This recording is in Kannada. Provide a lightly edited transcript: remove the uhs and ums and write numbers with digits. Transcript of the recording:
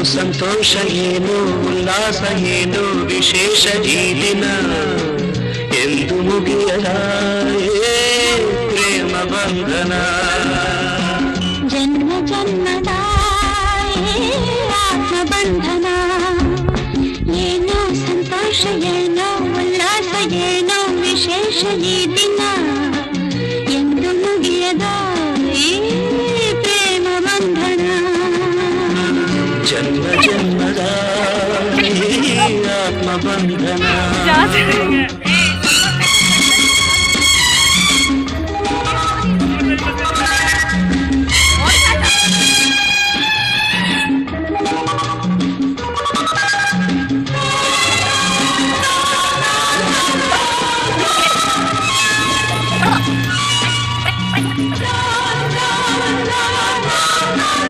ಸಂತೋಷ ಏನು ಉಲ್ಲಾಸ ಏನು ವಿಶೇಷ ಈ ದಿನ ಎಂದು ಮುಗಿಯದ ಪ್ರೇಮ ಬಂಧನ ಜನ್ಮ ಜನ್ಮದ ಆತ್ಮ ಬಂಧನ ಏನೋ ಸಂತೋಷ ಏನೋ ಉಲ್ಲಾಸ ಏನೋ ವಿಶೇಷ ಈ ದಿನ ಎಂದು ಮುಗಿಯದ ಪ್ರೇಮ ಬಂಧನ ಜನ್ಮ ಜನ್ಮದ ಆತ್ಮ ಬಂಧನ